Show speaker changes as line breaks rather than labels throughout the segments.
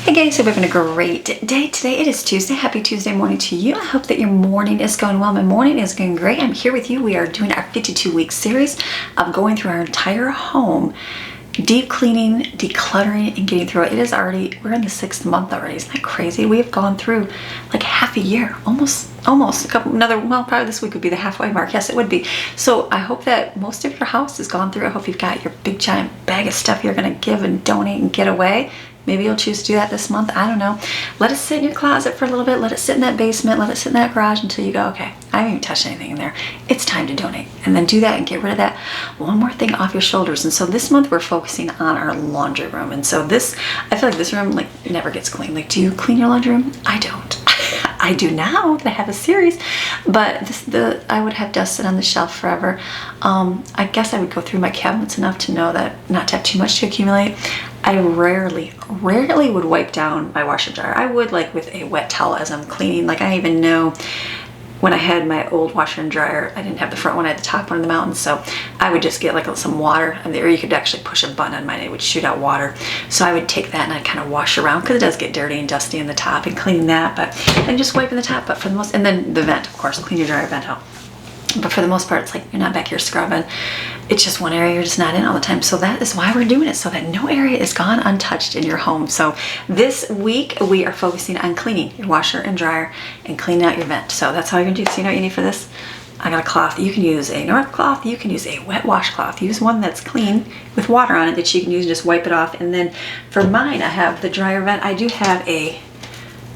Hey guys, hope you're having a great day today. It is Tuesday. Happy Tuesday morning to you. I hope that your morning is going well. My morning is going great. I'm here with you. We are doing our 52-week series of going through our entire home, deep cleaning, decluttering, and getting through it. It is already, we're in the 6th month already. Isn't that crazy? We have gone through like half a year, almost a couple, well, probably this week would be the halfway mark. Yes, it would be. So I hope that most of your house has gone through. I hope you've got your big giant bag of stuff you're going to give and donate and get away. Maybe you'll choose to do that this month. I don't know. Let it sit in your closet for a little bit. Let it sit in that basement. Let it sit in that garage until you go, okay, I haven't even touched anything in there. It's time to donate. And then do that and get rid of that one more thing off your shoulders. And so this month we're focusing on our laundry room. And so this, I feel like this room like never gets cleaned. Like, do you clean your laundry room? I don't. I do now that I have a series, but I would have dusted on the shelf forever. I guess I would go through my cabinets enough to know that not to have too much to accumulate. I rarely would wipe down my washer dryer. I would like with a wet towel as I'm cleaning. Like I even know when I had my old washer and dryer, I didn't have the front one, I had the top one in the mountains, so I would just get like some water, and there you could actually push a button on mine and it would shoot out water. So I would take that and I'd kind of wash around because it does get dirty and dusty in the top and cleaning that, and just wiping the top. But for the most, and then the vent, of course, clean your dryer vent out. But for the most part, it's like you're not back here scrubbing. It's just one area you're just not in all the time. So that is why we're doing it, so that no area is gone untouched in your home. So this week we are focusing on cleaning your washer and dryer and cleaning out your vent. So that's all you're gonna do. So you know what you need for this? I got a cloth. You can use a Norwex cloth. You can use a wet washcloth. Use one that's clean with water on it that you can use and just wipe it off. And then for mine, I have the dryer vent. I do have a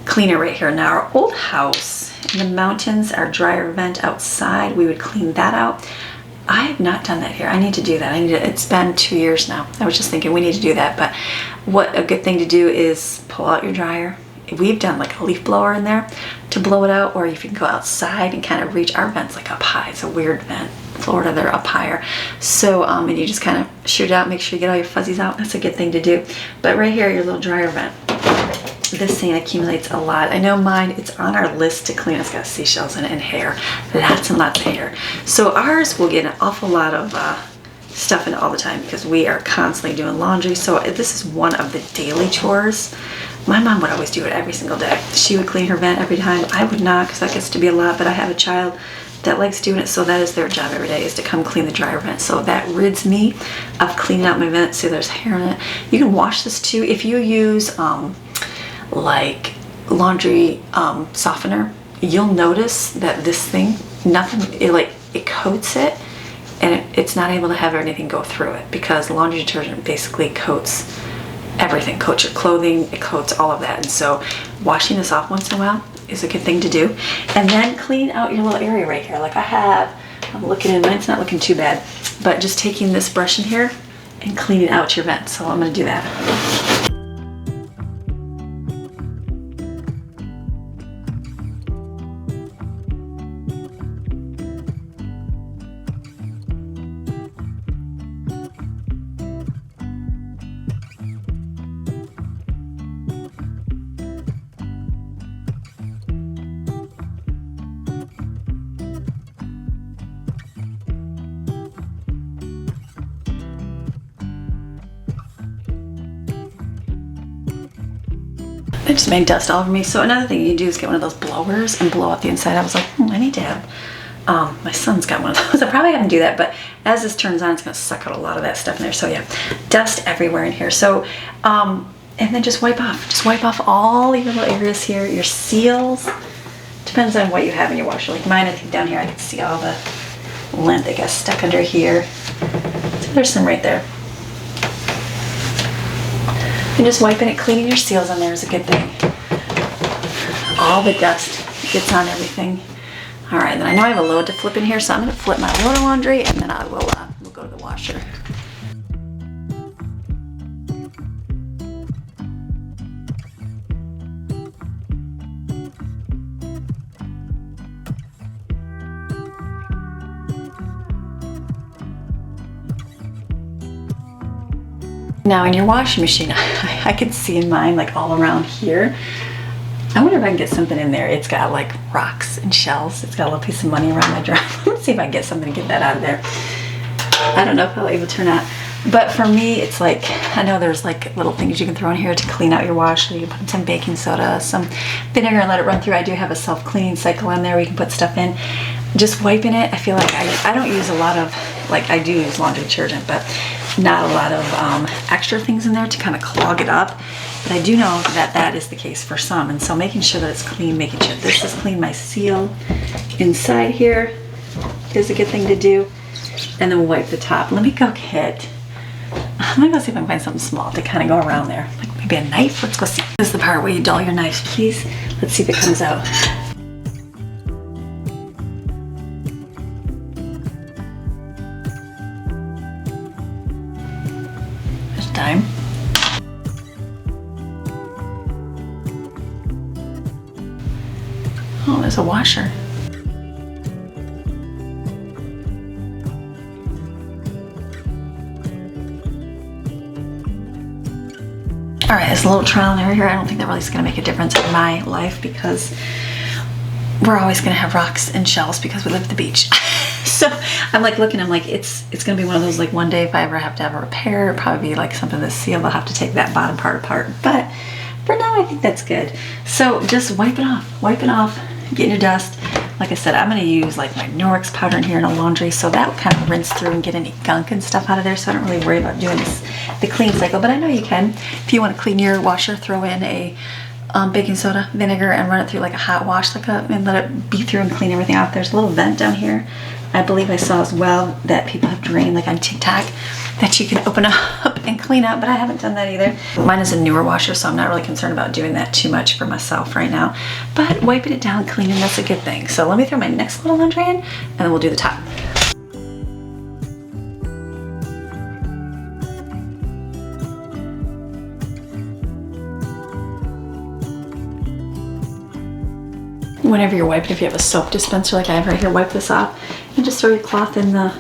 cleaner right here. Now our old house in the mountains, our dryer vent outside, we would clean that out. I have not done that here. I need to do that. It's been 2 years now. I was just thinking we need to do that. But what a good thing to do is pull out your dryer. We've done like a leaf blower in there to blow it out, or you can go outside and kind of reach. Our vent's like up high. It's a weird vent. Florida, they're up higher. So, and you just kind of shoot it out, make sure you get all your fuzzies out. That's a good thing to do. But right here, your little dryer vent. This thing accumulates a lot. I know mine, it's on our list to clean. It's got seashells in it and hair. Lots and lots of hair. So ours will get an awful lot of stuff in it all the time because we are constantly doing laundry. So this is one of the daily chores. My mom would always do it every single day. She would clean her vent every time. I would not, because that gets to be a lot, but I have a child that likes doing it, so that is their job every day, is to come clean the dryer vent. So that rids me of cleaning out my vent. See, there's hair in it. You can wash this too. If you use like laundry softener, you'll notice that this thing, it coats it, and it's not able to have anything go through it, because laundry detergent basically coats everything. Coats your clothing, it coats all of that. And so washing this off once in a while is a good thing to do. And then clean out your little area right here. Like I'm looking in, mine's not looking too bad, but just taking this brush in here and cleaning out your vent. So I'm gonna do that. It just made dust all over me. So another thing you can do is get one of those blowers and blow out the inside. I was like, I need to have, my son's got one of those. I probably have to do that, but as this turns on, it's gonna suck out a lot of that stuff in there. So yeah, dust everywhere in here. So, and then just wipe off all your little areas here, your seals. Depends on what you have in your washer. Like mine, I think down here, I can see all the lint that got stuck under here. So there's some right there. And just wiping it, cleaning your seals on there is a good thing. All the dust gets on everything. All right, then I know I have a load to flip in here, so I'm gonna flip my load of laundry, and then I will we'll go to the washer. Now in your washing machine, I can see in mine like all around here. I wonder if I can get something in there. It's got like rocks and shells. It's got a little piece of money around my dryer. Let's see if I can get something to get that out of there. I don't know if I'll be able to or not. But for me, it's like, I know there's like little things you can throw in here to clean out your wash. So you can put some baking soda, some vinegar, and let it run through. I do have a self-cleaning cycle in there where you can put stuff in. Just wiping it, I feel like I don't use a lot of, like, I do use laundry detergent, but not a lot of extra things in there to kind of clog it up. But I do know that that is the case for some. And so making sure that it's clean, making sure this is clean, my seal inside here is a good thing to do. And then we'll wipe the top. Let me go get, I'm gonna go see if I can find something small to kind of go around there. Like maybe a knife, let's go see. This is the part where you dull your knife, please. Let's see if it comes out. There's time. Oh, there's a washer. All right, it's a little trial and error here. I don't think that really is gonna make a difference in my life because we're always gonna have rocks and shells because we live at the beach. So I'm like looking, I'm like, it's gonna be one of those, like one day if I ever have to have a repair, it'll probably be like something that's sealed, I'll have to take that bottom part apart. But for now, I think that's good. So just wipe it off, get your dust. Like I said, I'm gonna use like my Norwex powder in here in a laundry, so that will kind of rinse through and get any gunk and stuff out of there, so I don't really worry about doing this, the clean cycle, but I know you can. If you wanna clean your washer, throw in a baking soda, vinegar, and run it through like a hot wash, and let it beat through and clean everything out. There's a little vent down here. I believe I saw as well that people have drained, like on TikTok, that you can open up and clean out, but I haven't done that either. Mine is a newer washer, so I'm not really concerned about doing that too much for myself right now. But wiping it down, cleaning, that's a good thing. So let me throw my next little laundry in, and then we'll do the top. Whenever you're wiping, if you have a soap dispenser like I have right here, wipe this off and just throw your cloth in the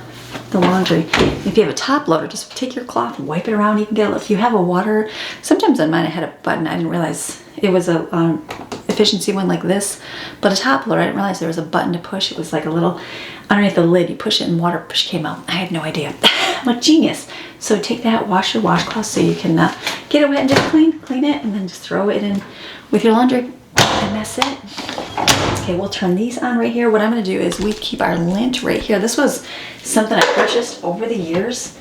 laundry. If you have a top loader, just take your cloth and wipe it around. You can get, if you have a water, sometimes on mine I had a button, I didn't realize it was a efficiency one like this, but a top loader, I didn't realize there was a button to push. It was like a little, underneath the lid, you push it and water came out. I had no idea. I'm like, genius. So take that, wash your washcloth so you can get it wet and just clean it, and then just throw it in with your laundry, and that's it. Okay, we'll turn these on right here. What I'm gonna do is we keep our lint right here. This was something I purchased over the years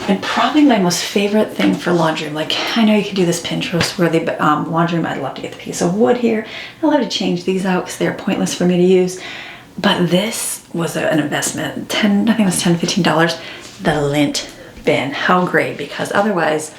and probably my most favorite thing for laundry. Like, I know you can do this Pinterest where they laundry room. I'd love to get the piece of wood here. I'd love to change these out because they're pointless for me to use. But this was an investment. I think it was $10, $15. The lint bin, how great, because otherwise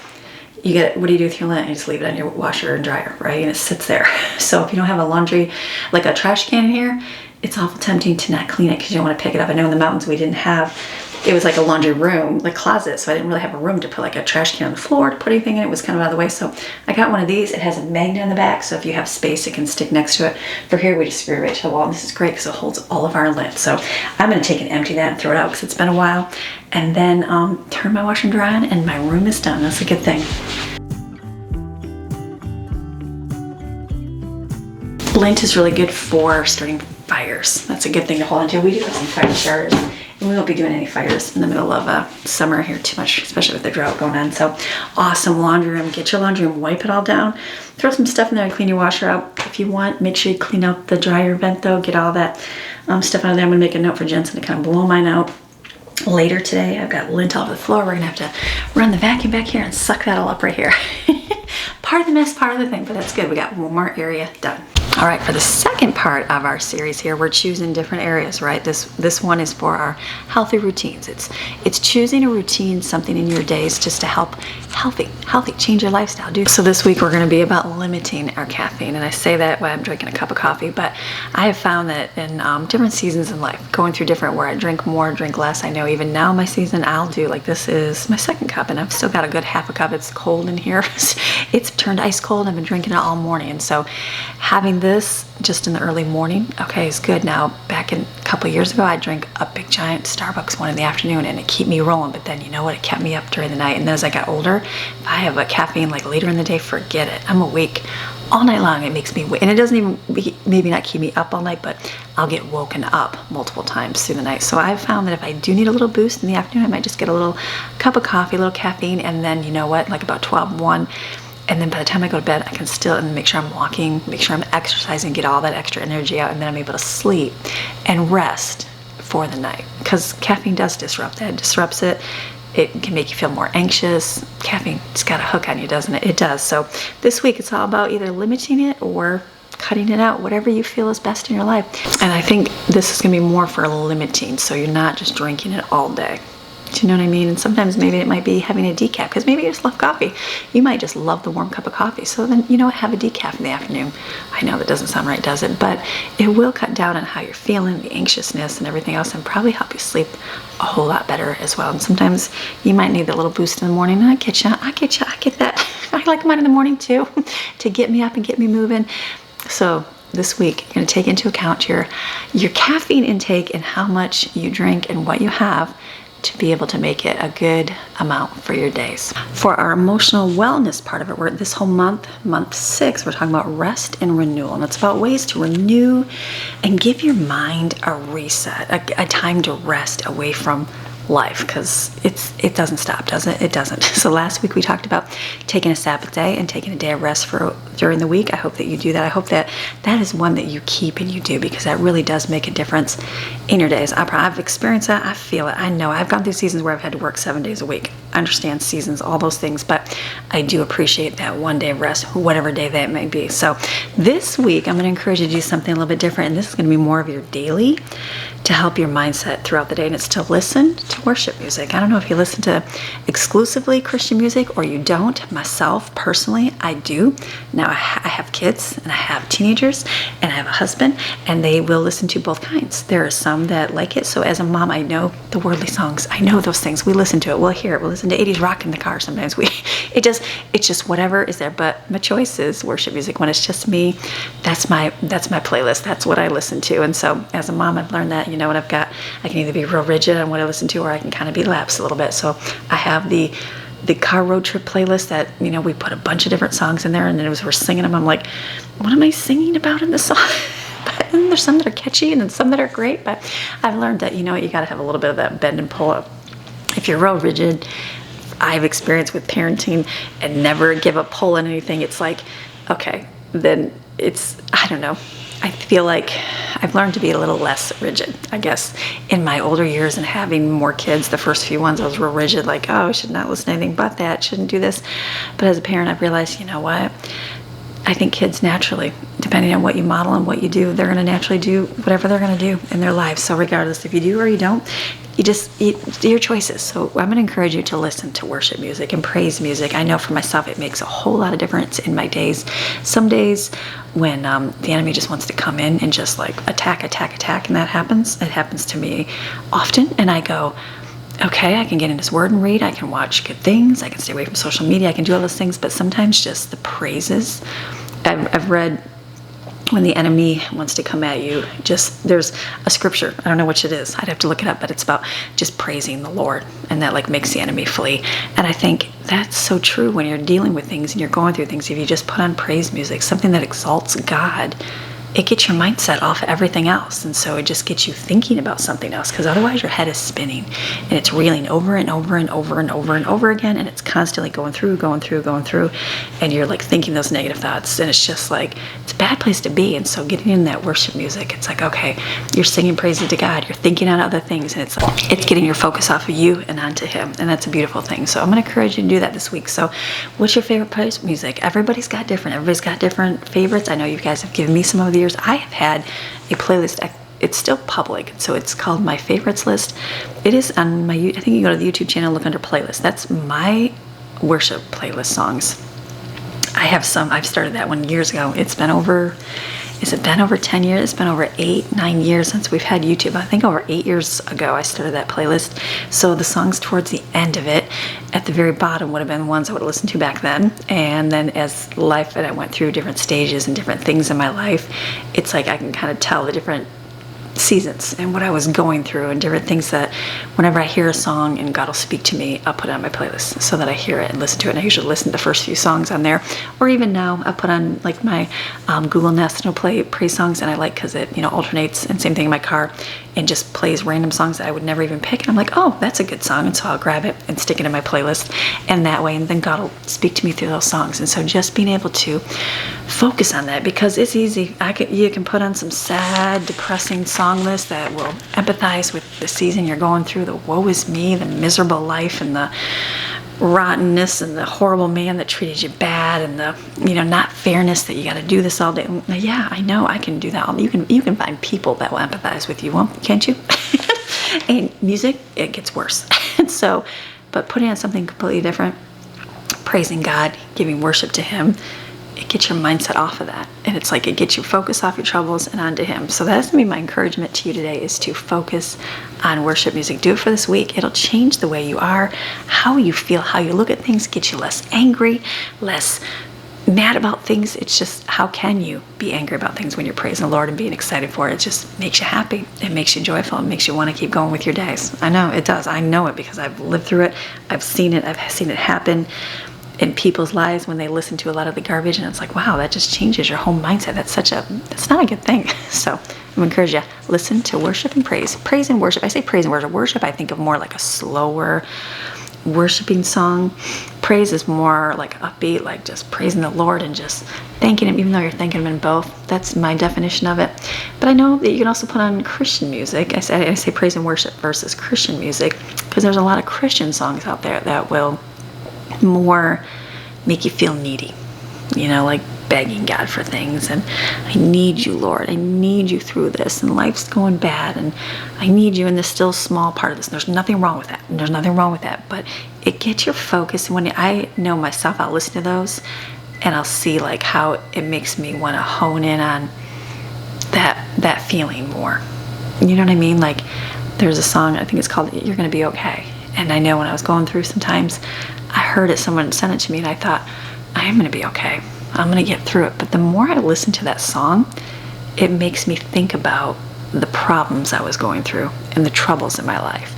you get, what do you do with your lint? You just leave it on your washer and dryer, right? And it sits there. So if you don't have a laundry, like a trash can in here, it's awful tempting to not clean it because you don't want to pick it up. I know in the mountains we didn't have, it was like a laundry room, like closet, so I didn't really have a room to put like a trash can on the floor to put anything in. It was kind of out of the way. So I got one of these. It has a magnet on the back, so if you have space, it can stick next to it. For here, we just screw it right to the wall. And this is great because it holds all of our lint. So I'm going to take and empty that and throw it out because it's been a while. And then turn my washer and dryer on, and my room is done. That's a good thing. Lint is really good for starting fires. That's a good thing to hold on to. We do have some fire starters, and we won't be doing any fires in the middle of summer here too much, especially with the drought going on. So awesome laundry room. Get your laundry room, wipe it all down, throw some stuff in there and clean your washer out. If you want, make sure you clean out the dryer vent though, get all that stuff out of there. I'm gonna make a note for Jensen to kind of blow mine out later today. I've got lint all over the floor. We're gonna have to run the vacuum back here and suck that all up right here. Part of the mess, part of the thing, but that's good. We got one more area done. All right, for the second part of our series here, we're choosing different areas, right? This one is for our healthy routines. It's choosing a routine, something in your days just to help healthy, change your lifestyle, dude. So this week we're gonna be about limiting our caffeine. And I say that while I'm drinking a cup of coffee, but I have found that in different seasons in life, going through different where I drink more, drink less. I know even now my season, I'll do, like this is my second cup and I've still got a good half a cup. It's cold in here. It's turned ice cold. I've been drinking it all morning. And so having this just in the early morning, okay, is good. Now, back in a couple years ago, I drank a big giant Starbucks one in the afternoon and it kept me rolling. But then, you know what? It kept me up during the night. And then as I got older, if I have a caffeine like later in the day, forget it. I'm awake all night long. It makes me, and it doesn't even, maybe not keep me up all night, but I'll get woken up multiple times through the night. So I've found that if I do need a little boost in the afternoon, I might just get a little cup of coffee, a little caffeine, and then you know what, like about 12, 1, and then by the time I go to bed, I can still and make sure I'm walking, make sure I'm exercising, get all that extra energy out, and then I'm able to sleep and rest for the night. Because caffeine does disrupt that. It disrupts it. It can make you feel more anxious. Caffeine's got a hook on you, doesn't it? It does. So this week it's all about either limiting it or cutting it out, whatever you feel is best in your life. And I think this is going to be more for limiting, so you're not just drinking it all day. Do you know what I mean? And sometimes maybe it might be having a decaf, because maybe you just love coffee. You might just love the warm cup of coffee. So then, you know what, have a decaf in the afternoon. I know that doesn't sound right, does it? But it will cut down on how you're feeling, the anxiousness and everything else, and probably help you sleep a whole lot better as well. And sometimes you might need that little boost in the morning. And I get that. I like mine in the morning too, to get me up and get me moving. So this week, you're going to take into account your caffeine intake and how much you drink and what you have to be able to make it a good amount for your days. For our emotional wellness part of it, we're this whole month 6, we're talking about rest and renewal. And it's about ways to renew and give your mind a reset, a time to rest away from life, because it doesn't stop, does it? It doesn't. So last week we talked about taking a Sabbath day and taking a day of rest during the week. I hope that you do that. I hope that is one that you keep and you do, because that really does make a difference in your days. I've experienced that. I feel it. I know. I've gone through seasons where I've had to work 7 days a week. I understand seasons, all those things, but I do appreciate that one day of rest, whatever day that may be. So this week I'm going to encourage you to do something a little bit different, and this is going to be more of your daily to help your mindset throughout the day, and it's to listen to worship music. I don't know if you listen to exclusively Christian music or you don't. Myself, personally, I do. Now I have kids and I have teenagers and I have a husband, and they will listen to both kinds. There are some that like it. So as a mom, I know the worldly songs. I know those things. We listen to it. We'll hear it. We'll listen to 80s rock in the car sometimes. It's just whatever is there. But my choice is worship music. When it's just me, that's my playlist. That's what I listen to. And so as a mom, I've learned that, you know what, I can either be real rigid on what I listen to, or I can kind of be lax a little bit. So I have the car road trip playlist that, you know, we put a bunch of different songs in there, and then as we're singing them, I'm like, what am I singing about in this song? But then there's some that are catchy and then some that are great. But I've learned that, you know, you got to have a little bit of that bend and pull up. If you're real rigid, I've experienced with parenting and never give up pull on anything. It's like, okay, then I don't know. I feel like I've learned to be a little less rigid, I guess, in my older years, and having more kids. The first few ones I was real rigid, like, oh, I should not listen to anything but that, shouldn't do this. But as a parent, I've realized, you know what? I think kids naturally, depending on what you model and what you do, they're going to naturally do whatever they're going to do in their lives. So regardless if you do or you don't, your choices. So I'm going to encourage you to listen to worship music and praise music. I know for myself it makes a whole lot of difference in my days. Some days when the enemy just wants to come in and just like attack, and that happens. It happens to me often, and I go, okay, I can get in His Word and read. I can watch good things. I can stay away from social media. I can do all those things. But sometimes just the praises. I've read when the enemy wants to come at you, there's a scripture. I don't know which it is. I'd have to look it up, but it's about just praising the Lord, and that like makes the enemy flee. And I think that's so true when you're dealing with things and you're going through things. If you just put on praise music, something that exalts God, it gets your mindset off everything else. And so it just gets you thinking about something else, because otherwise your head is spinning and it's reeling over and over and over and over and over again. And it's constantly going through. And you're like thinking those negative thoughts. And it's just like, it's a bad place to be. And so getting in that worship music, it's like, okay, you're singing praises to God. You're thinking on other things. And it's like, it's getting your focus off of you and onto Him. And that's a beautiful thing. So I'm going to encourage you to do that this week. So what's your favorite praise music? Everybody's got different favorites. I know you guys have given me some of years. I have had a playlist. It's still public, so it's called My Favorites List. It is on my, I think you go to the YouTube channel, look under playlist. That's my worship playlist songs. I have some. I've started that one years ago. It's been over, has it been over 10 years? It's been over 9 years since we've had YouTube. I think over 8 years ago I started that playlist. So the songs towards the end of it, at the very bottom, would have been ones I would have listened to back then. And then as life, and I went through different stages and different things in my life, it's like I can kind of tell the different seasons and what I was going through and different things that whenever I hear a song and God will speak to me, I'll put it on my playlist so that I hear it and listen to it. And I usually listen to the first few songs on there, or even now I put on like my Google Nest and I'll play praise songs, and I like because it, you know, alternates, and same thing in my car, and just plays random songs that I would never even pick. And I'm like, oh, that's a good song. And so I'll grab it and stick it in my playlist, and that way, and then God will speak to me through those songs. And so just being able to focus on that, because it's easy. You can put on some sad, depressing song list that will empathize with the season you're going through, the woe is me, the miserable life, and the rottenness, and the horrible man that treated you bad, and the, you know, not fairness that you got to do this all day. Yeah, I know I can do that. You can find people that will empathize with you, can't you? And music, it gets worse. And so, but putting on something completely different, praising God, giving worship to Him, it gets your mindset off of that. And it's like it gets you focused off your troubles and onto Him. So that's going to be my encouragement to you today, is to focus on worship music. Do it for this week. It'll change the way you are, how you feel, how you look at things, get you less angry, less mad about things. It's just, how can you be angry about things when you're praising the Lord and being excited for it? It just makes you happy. It makes you joyful. It makes you want to keep going with your days. I know it does. I know it because I've lived through it. I've seen it. I've seen it happen in people's lives when they listen to a lot of the garbage, and it's like, wow, that just changes your whole mindset. That's not a good thing. So I'm encourage you, listen to worship and praise. Praise and worship. I say praise and worship. Worship, I think of more like a slower worshiping song. Praise is more like upbeat, like just praising the Lord and just thanking Him, even though you're thanking Him in both. That's my definition of it. But I know that you can also put on Christian music. I say praise and worship versus Christian music, because there's a lot of Christian songs out there that will more make you feel needy, you know, like begging God for things, and I need you, Lord, I need you through this, and life's going bad, and I need you in this still small part of this. And there's nothing wrong with that. There's nothing wrong with that, but it gets your focus. And when I know myself, I'll listen to those and I'll see like how it makes me want to hone in on that feeling more. You know what I mean? Like there's a song, I think it's called You're Gonna Be Okay. And I know when I was going through sometimes, I heard it, someone sent it to me, and I thought, I am going to be okay. I'm going to get through it. But the more I listen to that song, it makes me think about the problems I was going through and the troubles in my life.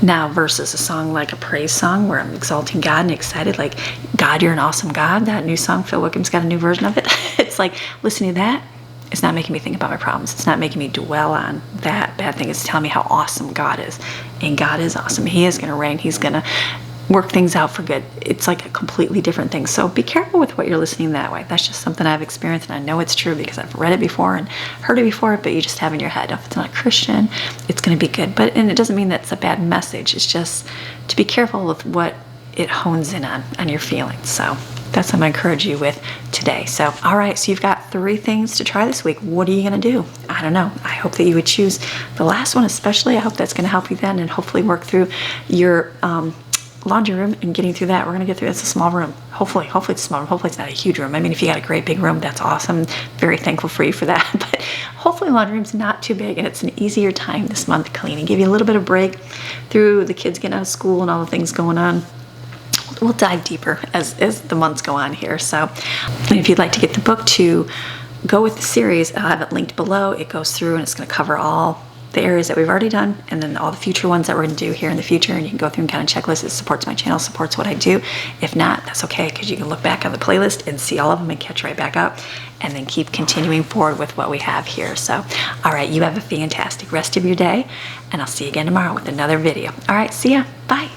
Now, versus a song like a praise song where I'm exalting God and excited, like, God, you're an awesome God. That new song, Phil Wickham's got a new version of it. It's like, listening to that, it's not making me think about my problems. It's not making me dwell on that bad thing. It's telling me how awesome God is. And God is awesome. He is going to reign. He's going to work things out for good. It's like a completely different thing. So be careful with what you're listening that way. That's just something I've experienced, and I know it's true because I've read it before and heard it before, but you just have in your head, if it's not a Christian, it's going to be good. And it doesn't mean that's a bad message. It's just to be careful with what it hones in on your feelings. So that's what I'm going to encourage you with today. So, all right, so you've got 3 things to try this week. What are you going to do? I don't know. I hope that you would choose the last one especially. I hope that's going to help you then, and hopefully work through your laundry room and getting through that. We're going to get through. It's a small room. Hopefully it's a small room. Hopefully it's not a huge room. I mean, if you got a great big room, that's awesome. Very thankful for you for that. But hopefully laundry room's not too big, and it's an easier time this month to clean and give you a little bit of break through the kids getting out of school and all the things going on. We'll dive deeper as the months go on here. So, and if you'd like to get the book to go with the series, I'll have it linked below. It goes through and it's going to cover all the areas that we've already done, and then all the future ones that we're going to do here in the future. And you can go through and kind of checklist. It supports my channel, supports what I do. If not, that's okay, because you can look back on the playlist and see all of them and catch right back up, and then keep continuing forward with what we have here. So, all right, you have a fantastic rest of your day, and I'll see you again tomorrow with another video. All right, see ya. Bye.